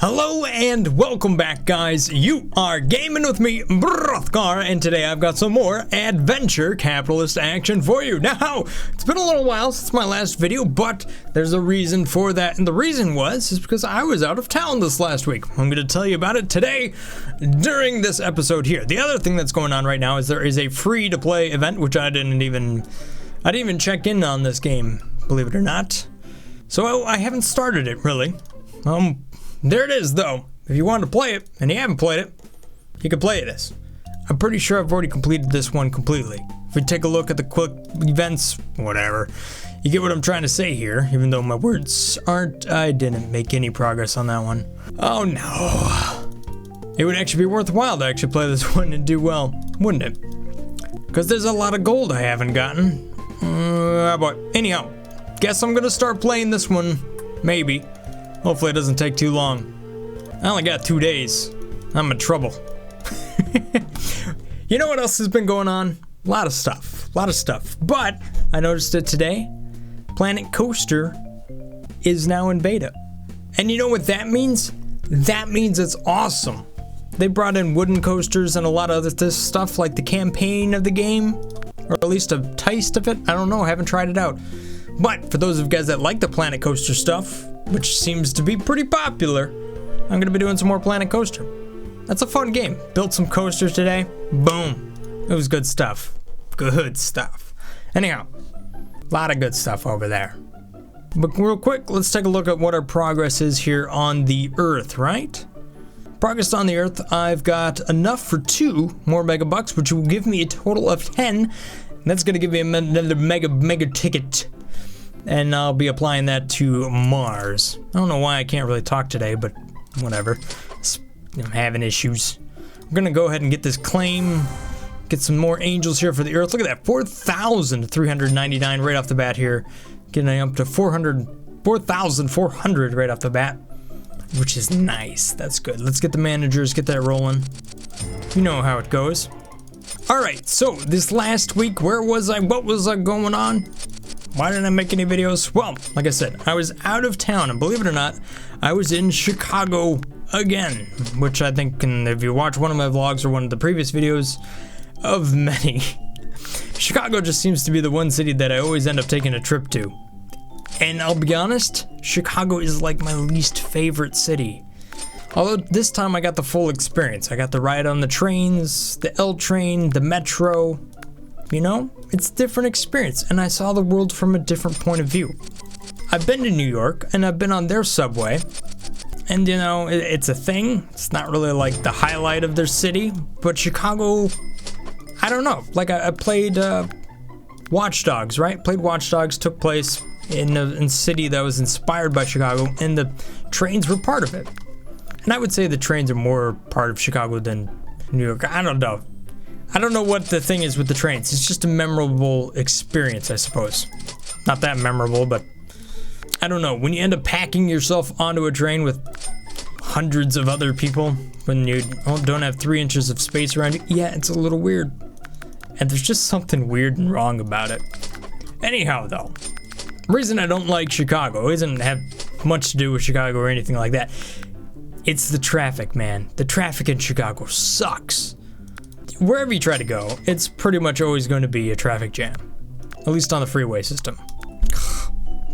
Hello and welcome back, guys. You are gaming with me, Mr-Brothgar, and today I've got some more AdVenture capitalist action for you. Now, it's been a little while since my last video, but there's a reason for that, and the reason is because I was out of town this last week. I'm going to tell you about it today during this episode here. The other thing that's going on right now is there is a free-to-play event, which I didn't even check in on this game, believe it or not. So I haven't started it, really. There it is, though. If you want to play it, and you haven't played it, you can play this. I'm pretty sure I've already completed this one completely. If we take a look at the quick events, whatever, you get what I'm trying to say here, even though my words aren't. I didn't make any progress on that one. Oh no. It would actually be worthwhile to actually play this one and do well, wouldn't it? Because there's a lot of gold I haven't gotten. But anyhow, guess I'm gonna start playing this one, maybe. Hopefully it doesn't take too long. I only got 2 days. I'm in trouble. You know what else has been going on? A lot of stuff. But I noticed it today. Planet Coaster is now in beta. And you know what that means? That means it's awesome. They brought in wooden coasters and a lot of this stuff, like the campaign of the game, or at least a taste of it. I don't know, I haven't tried it out. But for those of you guys that like the Planet Coaster stuff, which seems to be pretty popular, I'm gonna be doing some more Planet Coaster. That's a fun game. Built some coasters today. Boom. It was good stuff. Good stuff. Anyhow, a lot of good stuff over there. But real quick, let's take a look at what our progress is here on the Earth, right? Progress on the Earth, I've got enough for 2 more megabucks, which will give me a total of 10. And that's gonna give me another mega ticket. And I'll be applying that to Mars. I don't know why I can't really talk today, but whatever. I'm having issues. We're gonna go ahead and get this claim, get some more angels here for the Earth. Look at that, 4,399 right off the bat here. Getting up to 4,400 right off the bat, which is nice. That's good. Let's get the managers, get that rolling. You know how it goes. All right, so this last week, where was I? What was going on? Why didn't I make any videos? Well, like I said, I was out of town, and believe it or not, I was in Chicago again, which I think, and if you watch one of my vlogs or one of the previous videos of many, Chicago just seems to be the one city that I always end up taking a trip to. And I'll be honest, Chicago is like my least favorite city. Although this time I got the full experience. I got the ride on the trains, the L train, the metro. You know, it's a different experience, and I saw the world from a different point of view. I've been to New York, and I've been on their subway, and you know, it's a thing. It's not really like the highlight of their city, but Chicago, I don't know. Like I played Watch Dogs, right? Played Watch Dogs, took place in a city that was inspired by Chicago, and the trains were part of it. And I would say the trains are more part of Chicago than New York. I don't know. I don't know what the thing is with the trains. It's just a memorable experience, I suppose. Not that memorable, but I don't know. When you end up packing yourself onto a train with hundreds of other people, when you don't have 3 inches of space around you, yeah, it's a little weird. And there's just something weird and wrong about it. Anyhow, though, the reason I don't like Chicago doesn't have much to do with Chicago or anything like that. It's the traffic, man. The traffic in Chicago sucks. Wherever you try to go, it's pretty much always going to be a traffic jam. At least on the freeway system.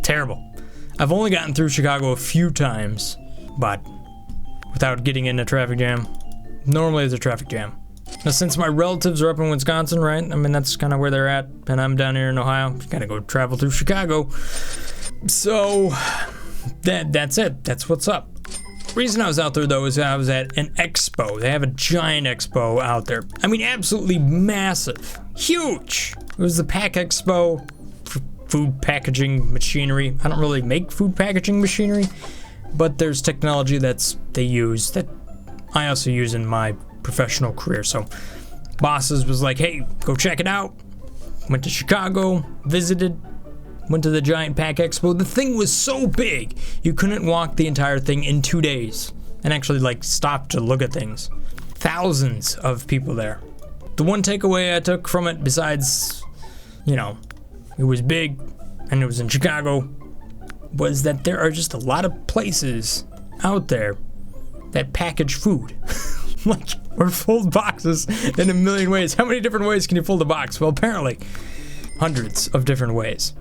Terrible. I've only gotten through Chicago a few times, but without getting in a traffic jam. Normally it's a traffic jam. Now, since my relatives are up in Wisconsin, right? I mean, that's kind of where they're at, and I'm down here in Ohio. Gotta go travel through Chicago. So, that's it. That's what's up. The reason I was out there, though, is I was at an expo. They have a giant expo out there. I mean, absolutely massive. Huge. It was the Pack Expo for food packaging machinery. I don't really make food packaging machinery, but there's technology they use that I also use in my professional career. So, bosses was like, hey, go check it out. Went to Chicago, visited. Went to the giant Pack Expo. The thing was so big, you couldn't walk the entire thing in 2 days and actually like stop to look at things. Thousands of people there. The one takeaway I took from it, besides, you know, it was big and it was in Chicago, was that there are just a lot of places out there that package food. Like, or fold boxes in a million ways. How many different ways can you fold a box? Well, apparently, hundreds of different ways.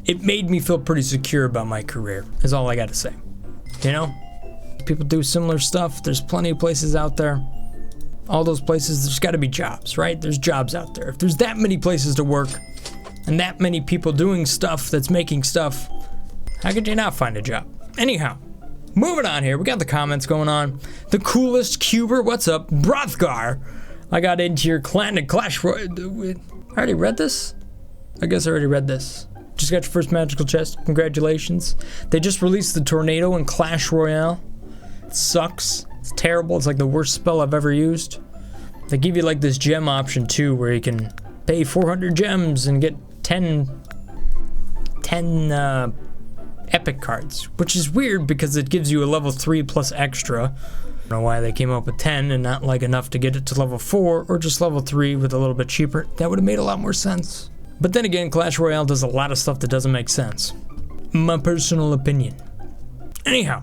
It made me feel pretty secure about my career, is all I got to say. You know? People do similar stuff. There's plenty of places out there. All those places, there's got to be jobs, right? There's jobs out there. If there's that many places to work, and that many people doing stuff that's making stuff, how could you not find a job? Anyhow, moving on here, we got the comments going on. The coolest cuber, what's up? Brothgar, I got into your clan and Clash Royale. I already read this? I guess I already read this. Just got your first magical chest, congratulations. They just released the tornado in Clash Royale. It sucks, it's terrible, it's like the worst spell I've ever used. They give you like this gem option too, where you can pay 400 gems and get 10 epic cards, which is weird because it gives you a level 3 plus extra. I don't know why they came up with 10 and not like enough to get it to level 4 or just level 3 with a little bit cheaper. That would have made a lot more sense. But then again, Clash Royale does a lot of stuff that doesn't make sense. My personal opinion. Anyhow,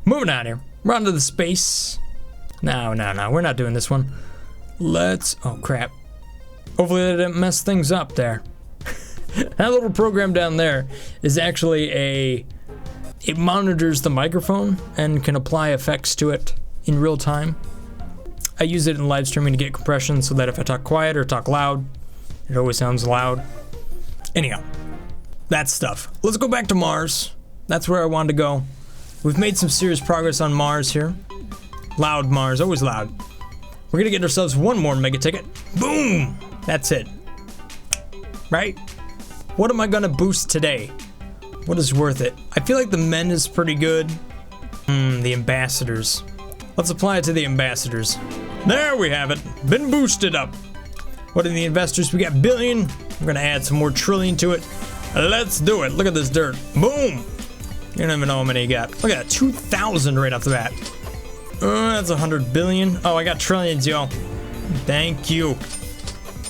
moving on here. We're on to the space. No, we're not doing this one. Oh crap. Hopefully they didn't mess things up there. That little program down there is actually it monitors the microphone and can apply effects to it in real time. I use it in live streaming to get compression so that if I talk quiet or talk loud, it always sounds loud. Anyhow, that stuff. Let's go back to Mars. That's where I wanted to go. We've made some serious progress on Mars here. Loud Mars, always loud. We're gonna get ourselves one more mega ticket. Boom! That's it. Right? What am I gonna boost today? What is worth it? I feel like the men is pretty good. The ambassadors. Let's apply it to the ambassadors. There we have it. Been boosted up. What are the investors? We got billion. We're gonna add some more trillion to it. Let's do it. Look at this dirt. Boom! You don't even know how many you got. Look at that, 2,000 right off the bat. That's 100 billion. Oh, I got trillions, yo. Thank you.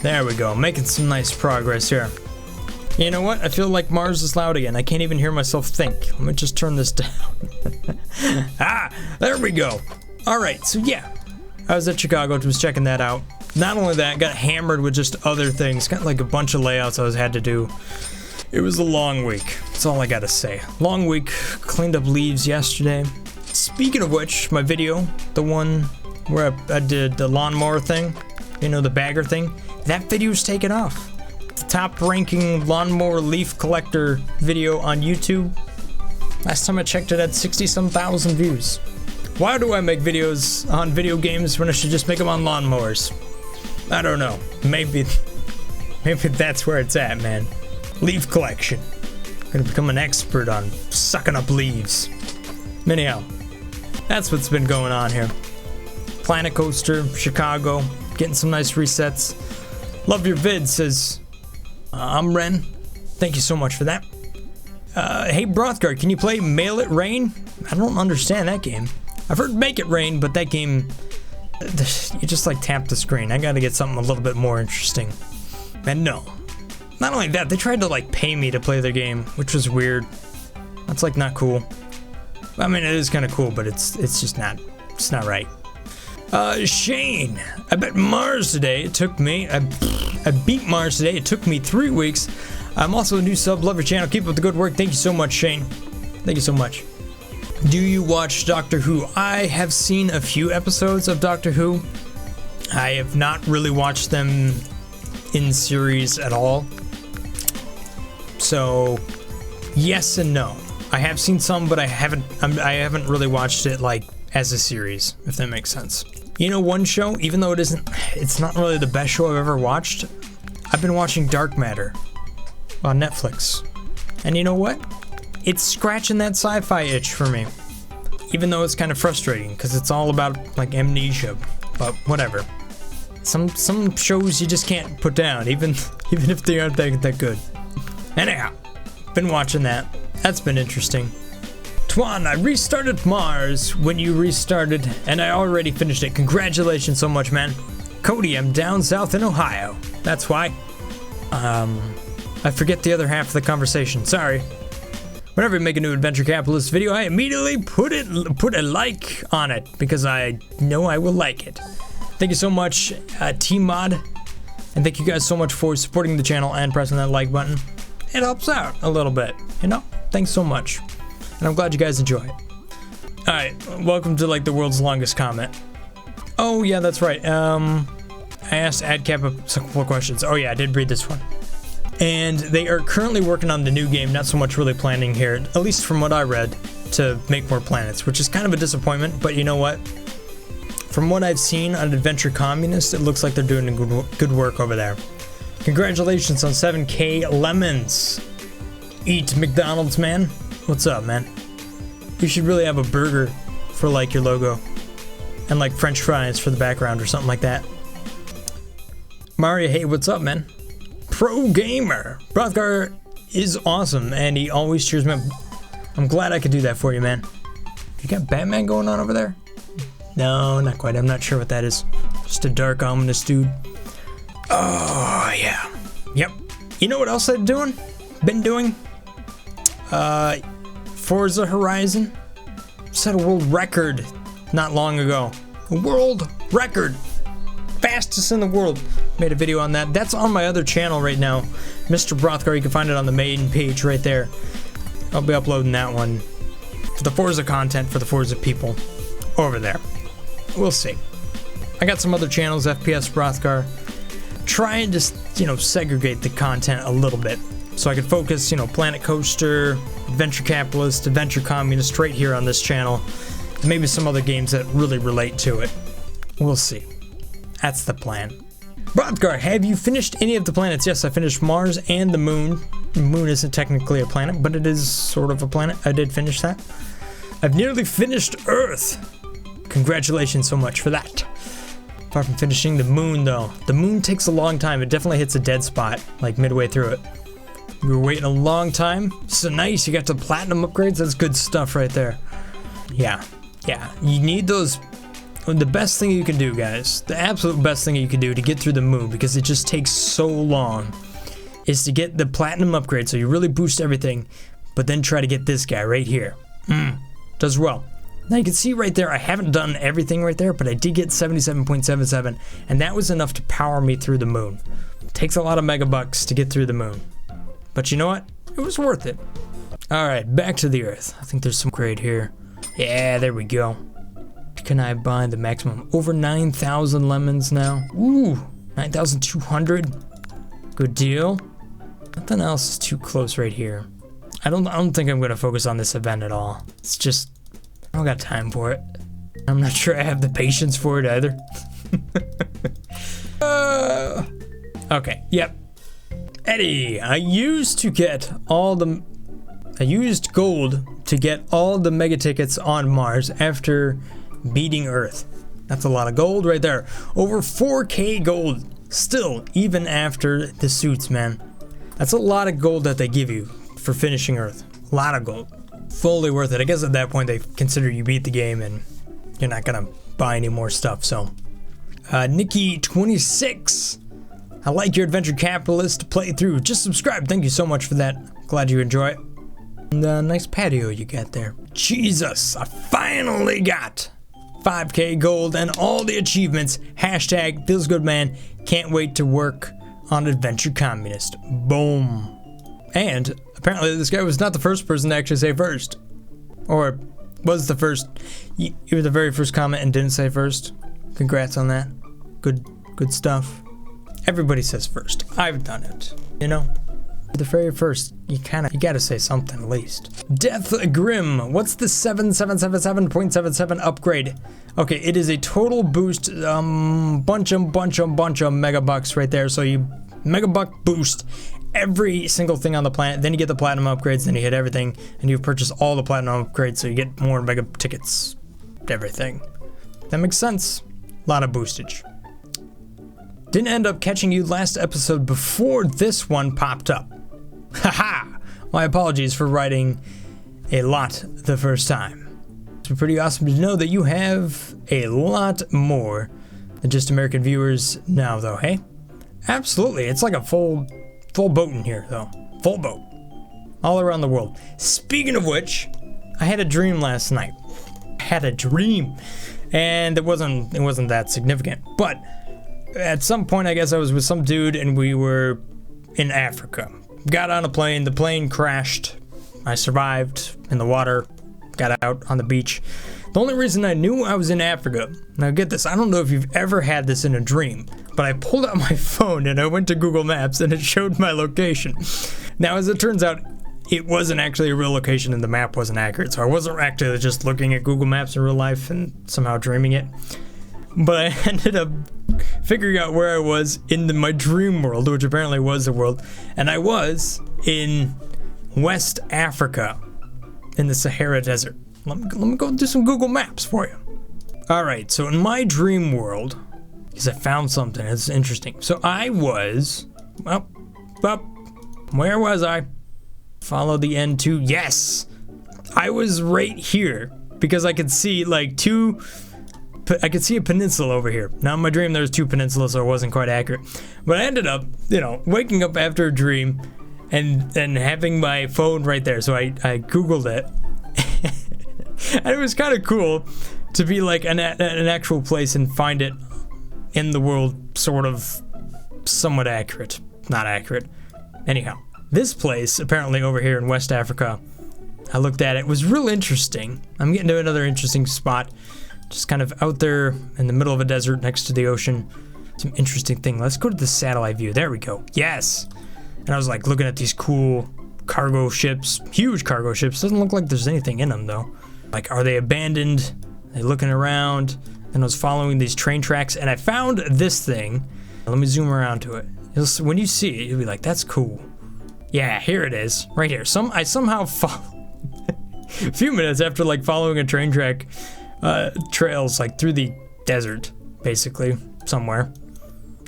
There we go, making some nice progress here. You know what? I feel like Mars is loud again. I can't even hear myself think. Let me just turn this down. There we go. All right, so yeah. I was at Chicago, was checking that out. Not only that, got hammered with just other things. Got like a bunch of layouts I had to do. It was a long week. That's all I gotta say. Long week, cleaned up leaves yesterday. Speaking of which, my video, the one where I did the lawnmower thing, you know, the bagger thing, that video's taken off. The top ranking lawnmower leaf collector video on YouTube. Last time I checked it had 60-some thousand views. Why do I make videos on video games when I should just make them on lawnmowers? I don't know. Maybe that's where it's at, man. Leaf collection. Gonna become an expert on sucking up leaves. Anyhow, that's what's been going on here. Planet Coaster, Chicago, getting some nice resets. Love your vid, says I'm Ren. Thank you so much for that. Hey Brothgar, can you play Mail It Rain? I don't understand that game. I've heard Make It Rain, but that game, you just like tap the screen. I gotta get something a little bit more interesting. And no. Not only that, they tried to like pay me to play their game, which was weird. That's like not cool. I mean, it is kind of cool, but it's just not, it's not right. Shane, I bet Mars today. It took me, I beat Mars today. It took me 3 weeks. I'm also a new sub. Love your channel. Keep up the good work. Thank you so much, Shane. Thank you so much. Do you watch Doctor Who? I have seen a few episodes of Doctor Who. I have not really watched them in series at all. So, yes and no. I have seen some, but I haven't really watched it like as a series, if that makes sense. You know, one show, even though it's not really the best show I've ever watched, I've been watching Dark Matter on Netflix. And you know what? It's scratching that sci-fi itch for me. Even though it's kind of frustrating, because it's all about like amnesia, but whatever. Some shows you just can't put down, even if they aren't that good. Anyhow, been watching that. That's been interesting. Twan, I restarted Mars when you restarted, and I already finished it. Congratulations so much, man. Cody, I'm down south in Ohio. That's why. I forget the other half of the conversation. Sorry. Whenever I make a new Adventure Capitalist video, I immediately put a like on it because I know I will like it. Thank you so much, Team Mod, and thank you guys so much for supporting the channel and pressing that like button. It helps out a little bit, you know? Thanks so much, and I'm glad you guys enjoy it. All right, welcome to like the world's longest comment. Oh yeah, that's right. I asked AdCap a couple of questions. Oh yeah, I did read this one. And they are currently working on the new game, not so much really planning here, at least from what I read, to make more planets, which is kind of a disappointment, but you know what? From what I've seen on Adventure Communist, it looks like they're doing good work over there. Congratulations on 7K lemons. Eat McDonald's, man. What's up, man? You should really have a burger for like your logo, and like French fries for the background or something like that. Mario, hey, what's up, man? Pro gamer. Brothgar is awesome, and he always cheers me up. I'm glad I could do that for you, man. You got Batman going on over there? No, not quite. I'm not sure what that is. Just a dark, ominous dude. Oh, yeah. Yep. You know what else I've been doing? Forza Horizon set a world record not long ago. A world record. Fastest in the world. Made a video on that. That's on my other channel right now, Mr-Brothgar. You can find it on the main page right there. I'll be uploading that one for the Forza content for the Forza people over there. We'll see. I got some other channels, FPS Brothgar. Try and just, you know, segregate the content a little bit so I could focus, you know, Planet Coaster, Adventure Capitalist, Adventure Communist right here on this channel. And maybe some other games that really relate to it. We'll see. That's the plan. Brothgar, have you finished any of the planets? Yes, I finished Mars and the Moon. The Moon isn't technically a planet, but it is sort of a planet. I did finish that. I've nearly finished Earth. Congratulations so much for that. Apart from finishing the Moon, though. The Moon takes a long time. It definitely hits a dead spot, like midway through it. We were waiting a long time. So nice, you got the platinum upgrades. That's good stuff right there. Yeah, you need those. The best thing you can do, guys, the absolute best thing you can do to get through the Moon, because it just takes so long, is to get the platinum upgrade, so you really boost everything, but then try to get this guy right here. Does well. Now you can see right there, I haven't done everything right there, but I did get 77.77, and that was enough to power me through the Moon. It takes a lot of megabucks to get through the Moon, but you know what? It was worth it. All right, back to the Earth. I think there's some grade here. Yeah, there we go. Can I buy the maximum? Over 9,000 lemons now. Ooh, 9,200. Good deal. Nothing else is too close right here. I don't think I'm gonna focus on this event at all. It's just, I don't got time for it. I'm not sure I have the patience for it either. Okay, yep. Eddie, I used gold to get all the mega tickets on Mars after beating Earth. That's a lot of gold right there. Over 4K gold still, even after the suits, man. That's a lot of gold that they give you for finishing Earth. A lot of gold. Fully worth it. I guess at that point they consider you beat the game and you're not gonna buy any more stuff, so. Nikki26. I like your Adventure Capitalist playthrough. Just subscribe. Thank you so much for that. Glad you enjoy it. And nice patio you got there. Jesus, I finally got 5K gold and all the achievements. Hashtag feels good, man. Can't wait to work on Adventure Communist. Boom. And apparently this guy was not the first person to actually say first. Or was the first. You were the very first comment and didn't say first. Congrats on that. Good stuff. Everybody says first. I've done it. You know? The very first, you gotta say something at least. Death Grim, what's the 7777.77 upgrade? Okay, it is a total boost, bunch of mega bucks right there. So you mega buck boost every single thing on the planet, then you get the platinum upgrades, then you hit everything, and you purchase all the platinum upgrades, so you get more mega tickets, everything. That makes sense. A lot of boostage. Didn't end up catching you last episode before this one popped up. Haha! My apologies for writing a lot the first time. It's pretty awesome to know that you have a lot more than just American viewers now, though, hey? Absolutely, it's like a full boat in here, though. Full boat. all around the world. Speaking of which, I had a dream last night. And it wasn't that significant. But at some point, I guess I was with some dude and we were in Africa. Got on a plane, the plane crashed. I survived in the water, got out on the beach. The only reason I knew I was in Africa, now get this, I don't know if you've ever had this in a dream, but I pulled out my phone and I went to Google Maps and it showed my location. Now, as it turns out, it wasn't actually a real location and the map wasn't accurate, so I wasn't actually just looking at Google Maps in real life and somehow dreaming it. But I ended up figuring out where I was in my dream world, which apparently was the world, and I was in West Africa, in the Sahara Desert. Let me go do some Google Maps for you. Alright, so in my dream world, because I found something, it's interesting. So I was, where was I? Follow the end to, yes! I was right here, because I could see like I could see a peninsula over here. Now in my dream there was 2 peninsulas, so it wasn't quite accurate. But I ended up, waking up after a dream and having my phone right there. So I Googled it. And it was kind of cool to be like an actual place and find it in the world, sort of somewhat accurate. Not accurate. Anyhow, this place, apparently over here in West Africa, I looked at it, was real interesting. I'm getting to another interesting spot. Just kind of out there in the middle of a desert next to the ocean. Some interesting thing. Let's go to the satellite view. There we go. Yes! And I was like looking at these cool cargo ships. Huge cargo ships. Doesn't look like there's anything in them though. Like, are they abandoned? Are they looking around? And I was following these train tracks and I found this thing. Let me zoom around to it. When you see it, you'll be like, that's cool. Yeah, here it is. Right here. I somehow a few minutes after like following a train track trails like through the desert, basically, somewhere,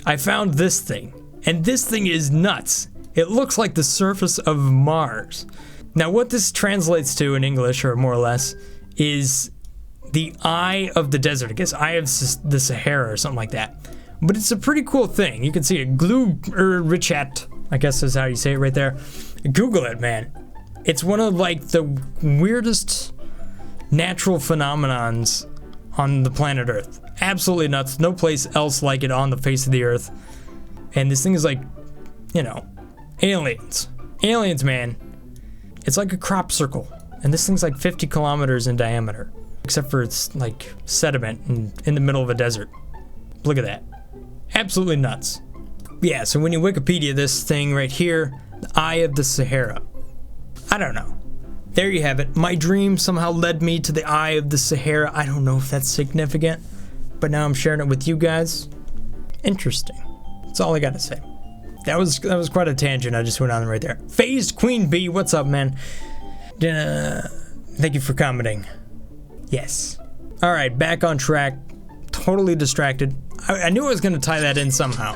I found this thing. And this thing is nuts. It looks like the surface of Mars. Now what this translates to in English, or more or less, is the eye of the desert. I guess eye of the Sahara or something like that. But it's a pretty cool thing. You can see it. Richat, I guess is how you say it right there. Google it, man. It's one of like the weirdest natural phenomenons on the planet Earth. Absolutely nuts. No place else like it on the face of the Earth. And this thing is like, aliens. Aliens, man. It's like a crop circle. And this thing's like 50 kilometers in diameter. Except for it's like sediment in the middle of a desert. Look at that. Absolutely nuts. Yeah, so when you Wikipedia this thing right here, the eye of the Sahara. I don't know. There you have it. My dream somehow led me to the eye of the Sahara. I don't know if that's significant, but now I'm sharing it with you guys. Interesting. That's all I gotta say. That was quite a tangent I just went on right there. Phased Queen Bee, what's up, man? Thank you for commenting. Yes. All right, back on track. Totally distracted. I knew I was gonna tie that in somehow,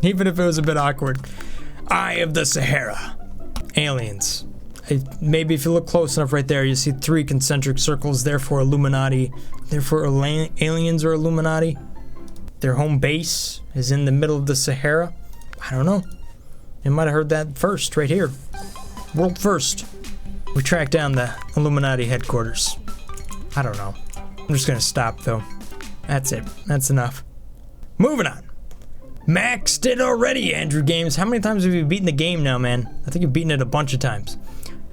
even if it was a bit awkward. Eye of the Sahara. Aliens. Maybe if you look close enough right there, you see 3 concentric circles, therefore Illuminati. Therefore aliens are Illuminati. Their home base is in the middle of the Sahara. I don't know. You might have heard that first, right here. World first. We tracked down the Illuminati headquarters. I don't know. I'm just gonna stop though. That's it. That's enough. Moving on. Maxed it already, Andrew Games. How many times have you beaten the game now, man? I think you've beaten it a bunch of times.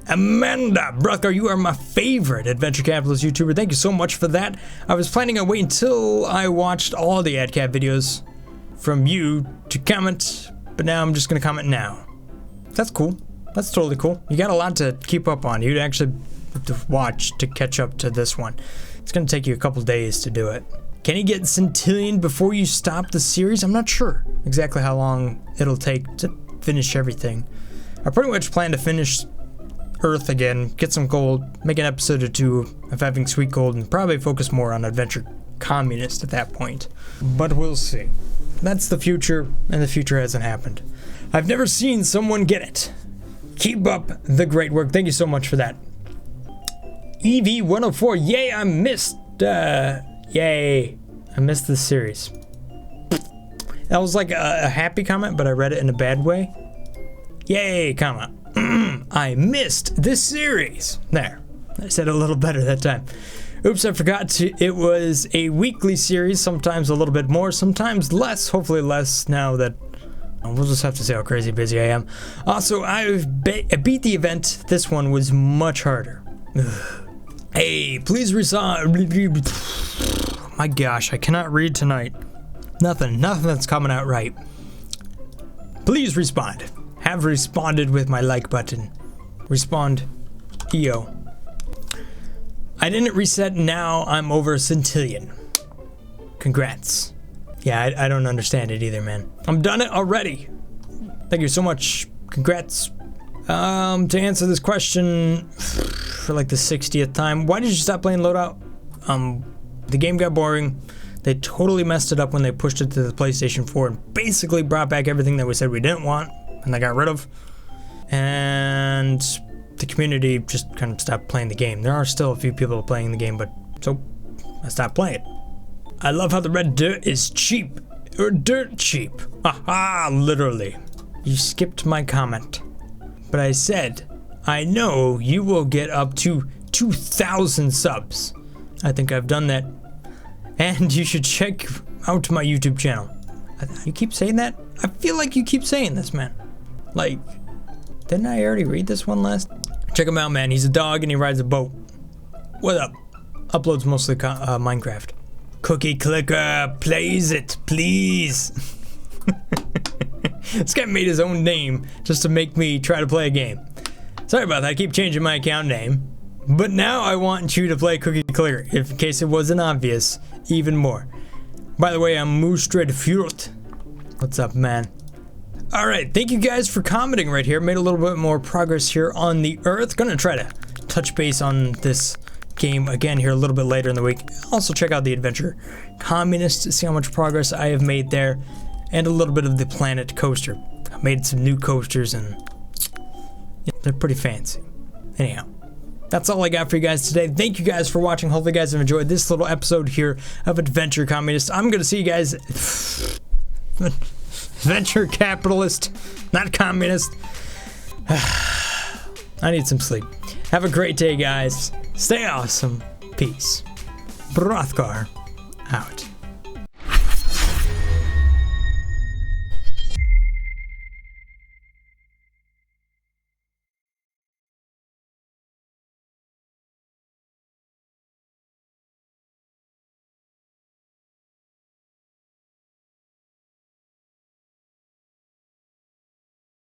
Mr-Brothgar, you are my favorite adventure capitalist YouTuber. Thank you so much for that. I was planning on waiting until I watched all the AdCap videos from you to comment, but now I'm just gonna comment now. That's cool. That's totally cool. You got a lot to keep up on. You'd actually have to watch to catch up to this one. It's gonna take you a couple days to do it. Can you get centillion before you stop the series? I'm not sure exactly how long it'll take to finish everything. I pretty much plan to finish Earth again, get some gold, make an episode or 2 of having sweet gold, and probably focus more on Adventure Communist at that point. But we'll see. That's the future, and the future hasn't happened. I've never seen someone get it. Keep up the great work. Thank you so much for that. EV104, yay, I missed this series. That was like a happy comment, but I read it in a bad way. Yay, comment. I missed this series. There, I said it a little better that time. Oops, I forgot to. It was a weekly series, sometimes a little bit more, sometimes less, hopefully less now that. We'll just have to see how crazy busy I am. Also, I beat the event. This one was much harder. Ugh. Hey, please resign. My gosh, I cannot read tonight. Nothing that's coming out right. Please respond. Have responded with my like button. Respond. EO. I didn't reset, now I'm over a centillion. Congrats. Yeah, I don't understand it either, man. I'm done it already. Thank you so much. Congrats. To answer this question for like the 60th time, why did you stop playing Loadout? The game got boring. They totally messed it up when they pushed it to the PlayStation 4 and basically brought back everything that we said we didn't want and they got rid of. And the community just kind of stopped playing the game. There are still a few people playing the game, but so I stopped playing it. I love how the red dirt is cheap. Or dirt cheap. Aha, literally. You skipped my comment. But I said, I know you will get up to 2,000 subs. I think I've done that. And you should check out my YouTube channel. You keep saying that? I feel like you keep saying this, man. Like, didn't I already read this one last? Check him out, man. He's a dog and he rides a boat. What up? Uploads mostly Minecraft. Cookie Clicker, plays it, please. This guy made his own name just to make me try to play a game. Sorry about that, I keep changing my account name. But now I want you to play Cookie Clicker, if in case it wasn't obvious, even more. By the way, I'm Mustred Fjord. What's up, man? Alright, thank you guys for commenting right here. Made a little bit more progress here on the Earth. Gonna try to touch base on this game again here a little bit later in the week. Also check out the AdVenture Communist to see how much progress I have made there, and a little bit of the Planet Coaster. I made some new coasters and yeah, they're pretty fancy. Anyhow, that's all I got for you guys today. Thank you guys for watching. Hopefully you guys have enjoyed this little episode here of AdVenture Communist. I'm gonna see you guys. Venture capitalist, not communist. I need some sleep. Have a great day, guys. Stay awesome. Peace. Brothgar out.